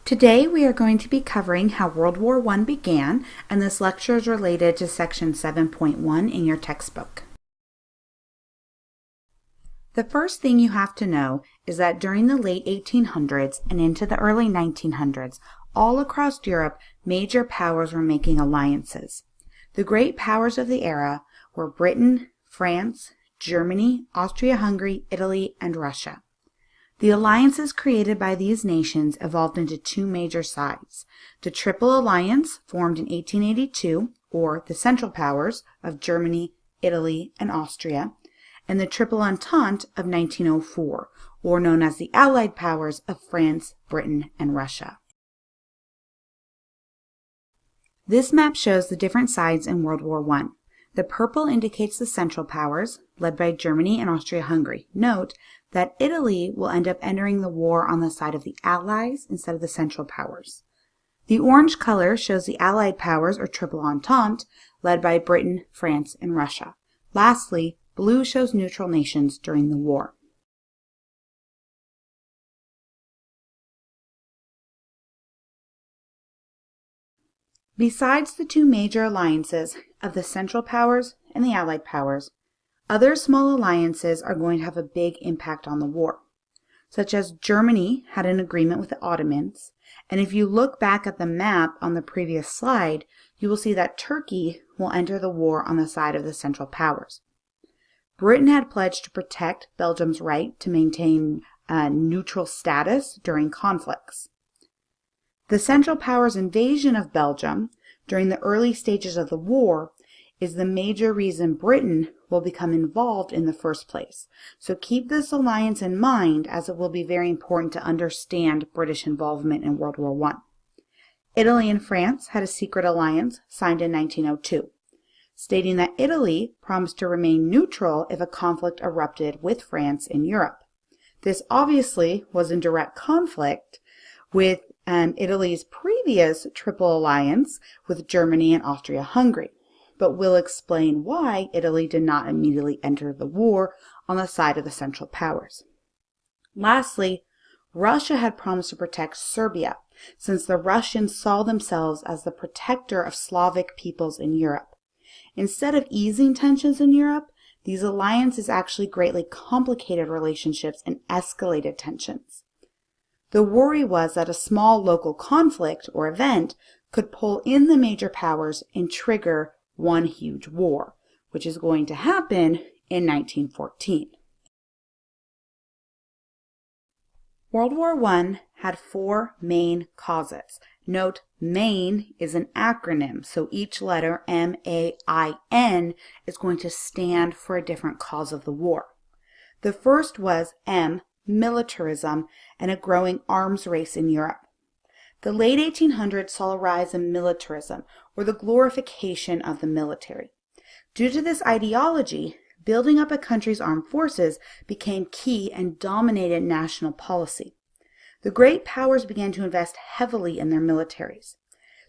Today we are going to be covering how World War I began, and this lecture is related to section 7.1 in your textbook. The first thing you have to know is that during the late 1800s and into the early 1900s, all across Europe, major powers were making alliances. The great powers of the era were Britain, France, Germany, Austria-Hungary, Italy, and Russia. The alliances created by these nations evolved into two major sides: the Triple Alliance, formed in 1882, or the Central Powers of Germany, Italy, and Austria, and the Triple Entente of 1904, or known as the Allied Powers of France, Britain, and Russia. This map shows the different sides in World War I. The purple indicates the Central Powers, led by Germany and Austria-Hungary. Note that Italy will end up entering the war on the side of the Allies instead of the Central Powers. The orange color shows the Allied Powers, or Triple Entente, led by Britain, France, and Russia. Lastly, blue shows neutral nations during the war. Besides the two major alliances of the Central Powers and the Allied Powers, other small alliances are going to have a big impact on the war, such as Germany had an agreement with the Ottomans, and if you look back at the map on the previous slide, you will see that Turkey will enter the war on the side of the Central Powers. Britain had pledged to protect Belgium's right to maintain neutral status during conflicts. The Central Powers' invasion of Belgium during the early stages of the war is the major reason Britain will become involved in the first place. So keep this alliance in mind, as it will be very important to understand British involvement in World War I. Italy and France had a secret alliance signed in 1902, stating that Italy promised to remain neutral if a conflict erupted with France in Europe. This obviously was in direct conflict with Italy's previous Triple Alliance with Germany and Austria-Hungary, but we'll explain why Italy did not immediately enter the war on the side of the Central Powers. Lastly, Russia had promised to protect Serbia, since the Russians saw themselves as the protector of Slavic peoples in Europe. Instead of easing tensions in Europe, these alliances actually greatly complicated relationships and escalated tensions. The worry was that a small local conflict or event could pull in the major powers and trigger one huge war, which is going to happen in 1914. World War I had four main causes. Note, MAIN is an acronym, so each letter, M-A-I-N, is going to stand for a different cause of the war. The first was M, militarism, and a growing arms race in Europe. The late 1800s saw a rise in militarism, or the glorification of the military. Due to this ideology, building up a country's armed forces became key and dominated national policy. The great powers began to invest heavily in their militaries.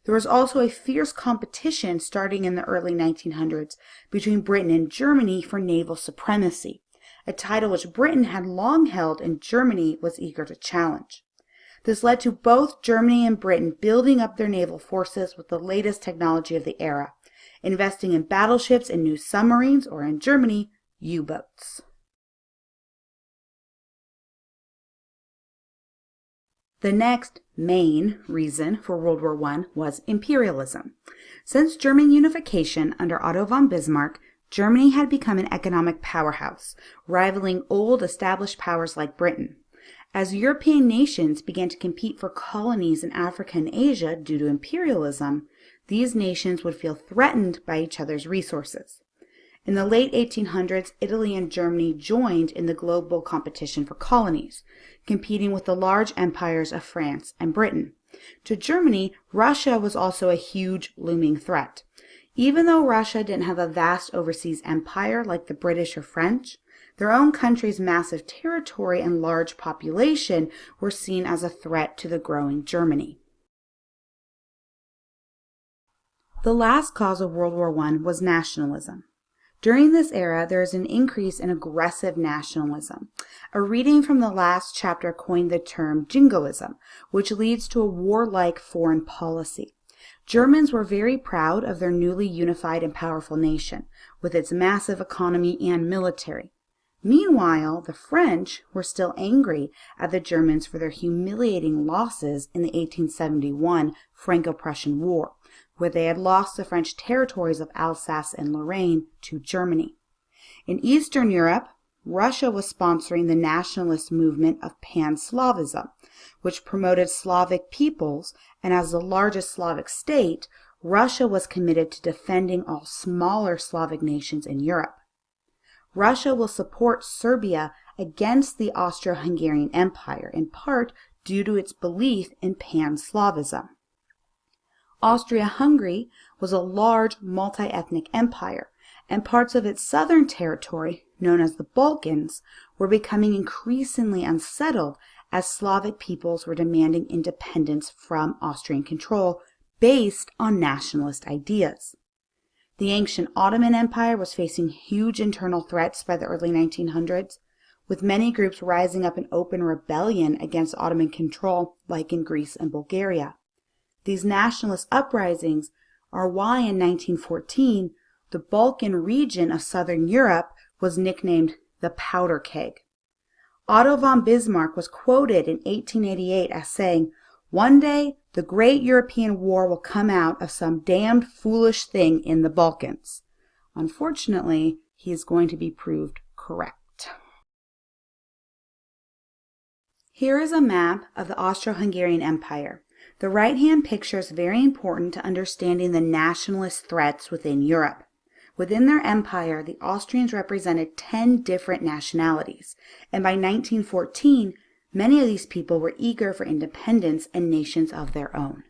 There was also a fierce competition starting in the early 1900s between Britain and Germany for naval supremacy, a title which Britain had long held and Germany was eager to challenge. This led to both Germany and Britain building up their naval forces with the latest technology of the era, investing in battleships and new submarines, or in Germany, U-boats. The next main reason for World War I was imperialism. Since German unification under Otto von Bismarck, Germany had become an economic powerhouse, rivaling old established powers like Britain. As European nations began to compete for colonies in Africa and Asia due to imperialism, these nations would feel threatened by each other's resources. In the late 1800s, Italy and Germany joined in the global competition for colonies, competing with the large empires of France and Britain. To Germany, Russia was also a huge looming threat. Even though Russia didn't have a vast overseas empire like the British or French, their own country's massive territory and large population were seen as a threat to the growing Germany. The last cause of World War I was nationalism. During this era, there is an increase in aggressive nationalism. A reading from the last chapter coined the term jingoism, which leads to a warlike foreign policy. Germans were very proud of their newly unified and powerful nation, with its massive economy and military. Meanwhile, the French were still angry at the Germans for their humiliating losses in the 1871 Franco-Prussian War, where they had lost the French territories of Alsace and Lorraine to Germany. In Eastern Europe, Russia was sponsoring the nationalist movement of Pan-Slavism, which promoted Slavic peoples, and as the largest Slavic state, Russia was committed to defending all smaller Slavic nations in Europe. Russia will support Serbia against the Austro-Hungarian Empire, in part due to its belief in Pan-Slavism. Austria-Hungary was a large multi-ethnic empire, and parts of its southern territory, known as the Balkans, were becoming increasingly unsettled as Slavic peoples were demanding independence from Austrian control based on nationalist ideas. The ancient Ottoman Empire was facing huge internal threats by the early 1900s, with many groups rising up in open rebellion against Ottoman control, like in Greece and Bulgaria. These nationalist uprisings are why in 1914, the Balkan region of southern Europe was nicknamed the Powder Keg. Otto von Bismarck was quoted in 1888 as saying, "One day, the great European war will come out of some damned foolish thing in the Balkans." Unfortunately, he is going to be proved correct. Here is a map of the Austro-Hungarian Empire. The right-hand picture is very important to understanding the nationalist threats within Europe. Within their empire, the Austrians represented 10 different nationalities, and by 1914, many of these people were eager for independence and nations of their own.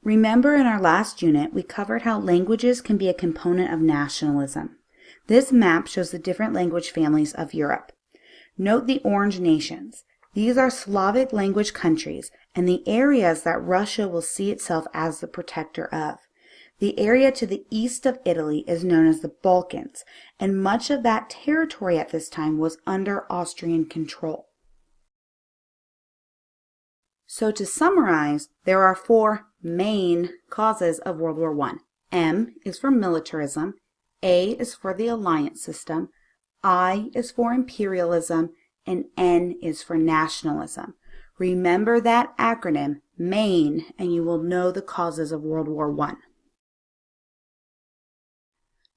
Remember in our last unit, we covered how languages can be a component of nationalism. This map shows the different language families of Europe. Note the orange nations. These are Slavic language countries and the areas that Russia will see itself as the protector of. The area to the east of Italy is known as the Balkans, and much of that territory at this time was under Austrian control. So to summarize, there are 4 main causes of World War I. M is for militarism, A is for the alliance system, I is for imperialism, and N is for nationalism. Remember that acronym, MAIN, and you will know the causes of World War I.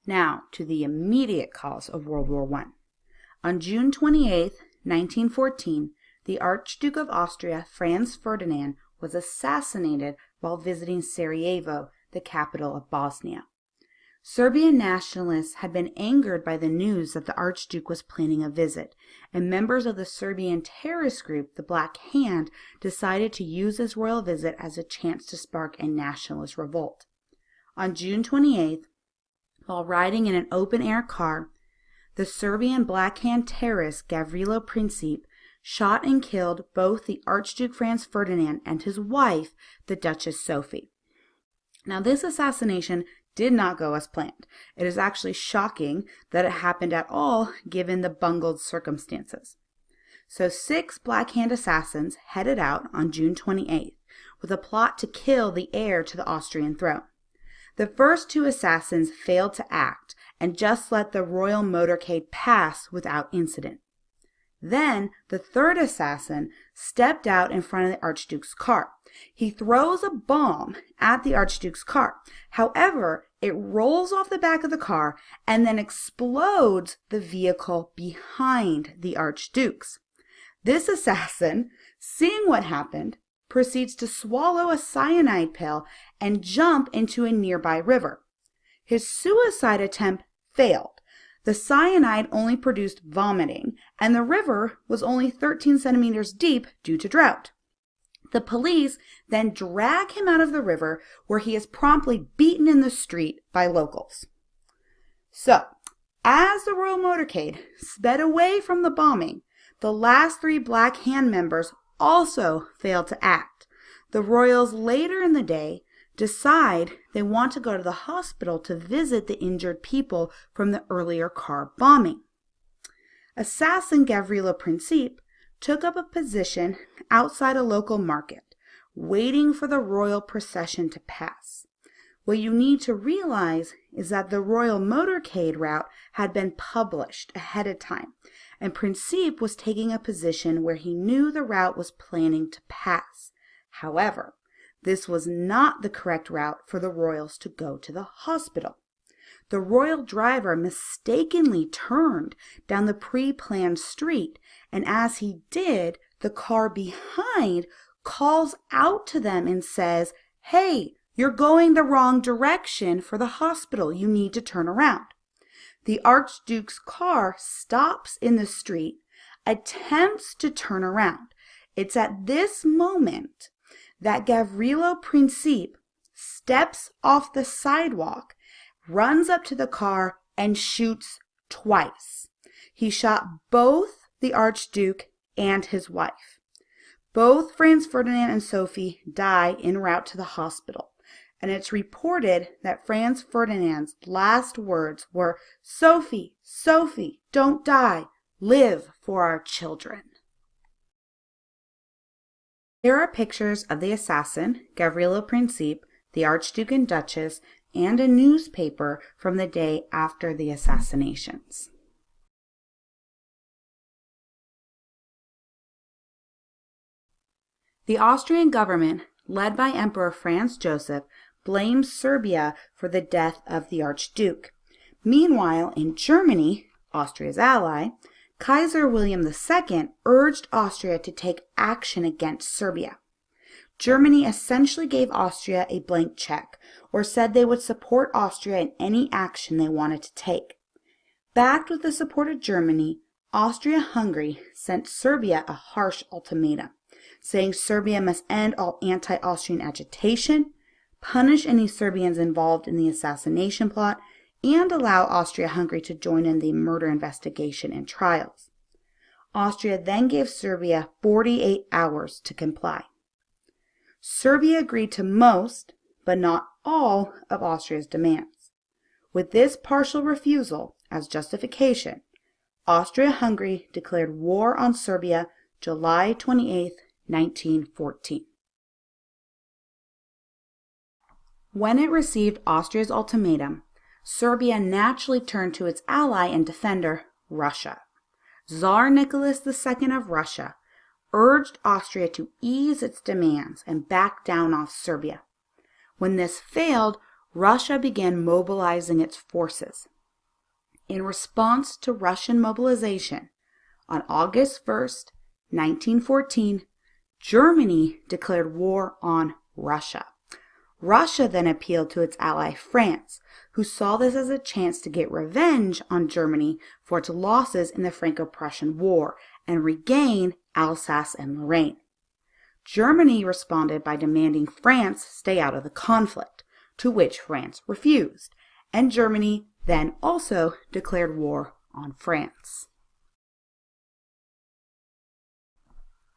Now, to the immediate cause of World War I. On June 28, 1914, the Archduke of Austria, Franz Ferdinand, was assassinated while visiting Sarajevo, the capital of Bosnia. Serbian nationalists had been angered by the news that the Archduke was planning a visit, and members of the Serbian terrorist group, the Black Hand, decided to use this royal visit as a chance to spark a nationalist revolt. On June 28th, while riding in an open-air car, the Serbian Black Hand terrorist Gavrilo Princip shot and killed both the Archduke Franz Ferdinand and his wife, the Duchess Sophie. Now, this assassination did not go as planned. It is actually shocking that it happened at all given the bungled circumstances. So 6 Black Hand assassins headed out on June 28th with a plot to kill the heir to the Austrian throne. The first 2 assassins failed to act and just let the royal motorcade pass without incident. Then the 3rd assassin stepped out in front of the Archduke's car. He throws a bomb at the Archduke's car. However, it rolls off the back of the car and then explodes the vehicle behind the Archduke's. This assassin, seeing what happened, proceeds to swallow a cyanide pill and jump into a nearby river. His suicide attempt failed. The cyanide only produced vomiting, and the river was only 13 centimeters deep due to drought. The police then drag him out of the river, where he is promptly beaten in the street by locals. So, as the royal motorcade sped away from the bombing, the last 3 Black Hand members also failed to act. The royals later in the day decide they want to go to the hospital to visit the injured people from the earlier car bombing. Assassin Gavrilo Princip took up a position outside a local market, waiting for the royal procession to pass. What you need to realize is that the royal motorcade route had been published ahead of time, and Princip was taking a position where he knew the route was planning to pass. However, this was not the correct route for the royals to go to the hospital. The royal driver mistakenly turned down the pre-planned street, and as he did, the car behind calls out to them and says, "Hey, you're going the wrong direction for the hospital. You need to turn around." The Archduke's car stops in the street, attempts to turn around. It's at this moment that Gavrilo Princip steps off the sidewalk, runs up to the car, and shoots twice. He shot both the Archduke and his wife. Both Franz Ferdinand and Sophie die en route to the hospital, and it's reported that Franz Ferdinand's last words were, "Sophie, Sophie, don't die. Live for our children." Here are pictures of the assassin, Gavrilo Princip, the Archduke and Duchess, and a newspaper from the day after the assassinations. The Austrian government, led by Emperor Franz Joseph, blames Serbia for the death of the Archduke. Meanwhile, in Germany, Austria's ally, Kaiser William II urged Austria to take action against Serbia. Germany essentially gave Austria a blank check, or said they would support Austria in any action they wanted to take. Backed with the support of Germany, Austria-Hungary sent Serbia a harsh ultimatum, saying Serbia must end all anti-Austrian agitation, punish any Serbians involved in the assassination plot, and allow Austria-Hungary to join in the murder investigation and trials. Austria then gave Serbia 48 hours to comply. Serbia agreed to most, but not all, of Austria's demands. With this partial refusal as justification, Austria-Hungary declared war on Serbia July 28, 1914. When it received Austria's ultimatum, Serbia naturally turned to its ally and defender, Russia. Tsar Nicholas II of Russia urged Austria to ease its demands and back down off Serbia. When this failed, Russia began mobilizing its forces. In response to Russian mobilization, on August 1st, 1914, Germany declared war on Russia. Russia then appealed to its ally France, who saw this as a chance to get revenge on Germany for its losses in the Franco-Prussian War and regain Alsace and Lorraine. Germany responded by demanding France stay out of the conflict, to which France refused, and Germany then also declared war on France.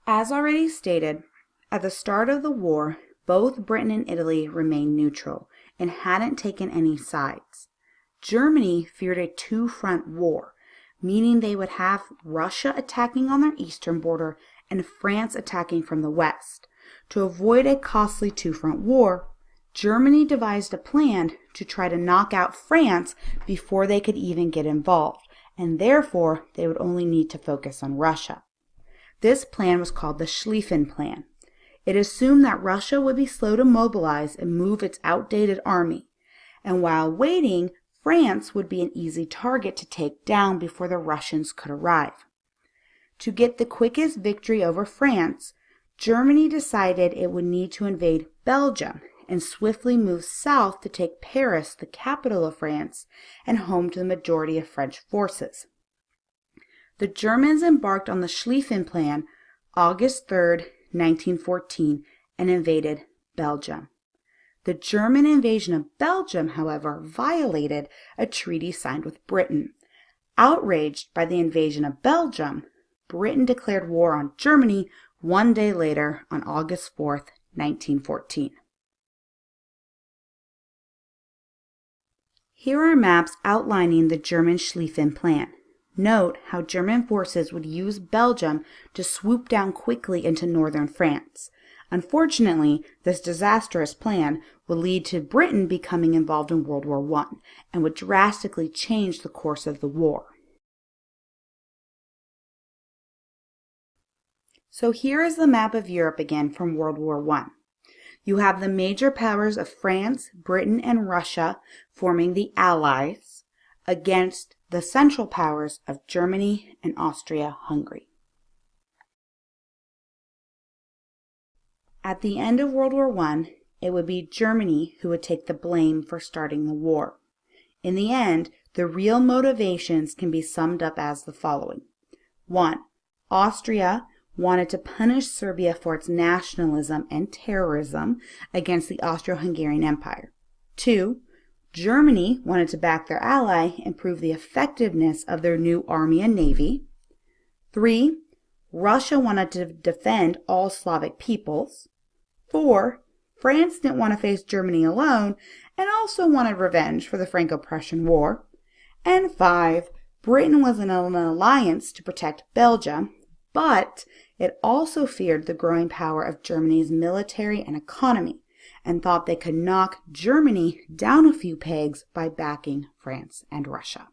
As already stated, at the start of the war, both Britain and Italy remained neutral and hadn't taken any sides. Germany feared a two-front war, meaning they would have Russia attacking on their eastern border and France attacking from the west. To avoid a costly two-front war, Germany devised a plan to try to knock out France before they could even get involved, and therefore they would only need to focus on Russia. This plan was called the Schlieffen Plan. It assumed that Russia would be slow to mobilize and move its outdated army, and while waiting, France would be an easy target to take down before the Russians could arrive. To get the quickest victory over France, Germany decided it would need to invade Belgium and swiftly move south to take Paris, the capital of France, and home to the majority of French forces. The Germans embarked on the Schlieffen Plan August 3, 1914, and invaded Belgium. The German invasion of Belgium, however, violated a treaty signed with Britain. Outraged by the invasion of Belgium, Britain declared war on Germany one day later on August 4, 1914. Here are maps outlining the German Schlieffen Plan. Note how German forces would use Belgium to swoop down quickly into northern France. Unfortunately, this disastrous plan would lead to Britain becoming involved in World War I and would drastically change the course of the war. So here is the map of Europe again from World War I. You have the major powers of France, Britain, and Russia forming the Allies against the central powers of Germany and Austria-Hungary. At the end of World War I, it would be Germany who would take the blame for starting the war. In the end, the real motivations can be summed up as the following. 1. Austria wanted to punish Serbia for its nationalism and terrorism against the Austro-Hungarian Empire. 2. Germany wanted to back their ally and prove the effectiveness of their new army and navy. 3. Russia wanted to defend all Slavic peoples. 4. France didn't want to face Germany alone and also wanted revenge for the Franco-Prussian War. And 5. Britain was in an alliance to protect Belgium, but it also feared the growing power of Germany's military and economy and thought they could knock Germany down a few pegs by backing France and Russia.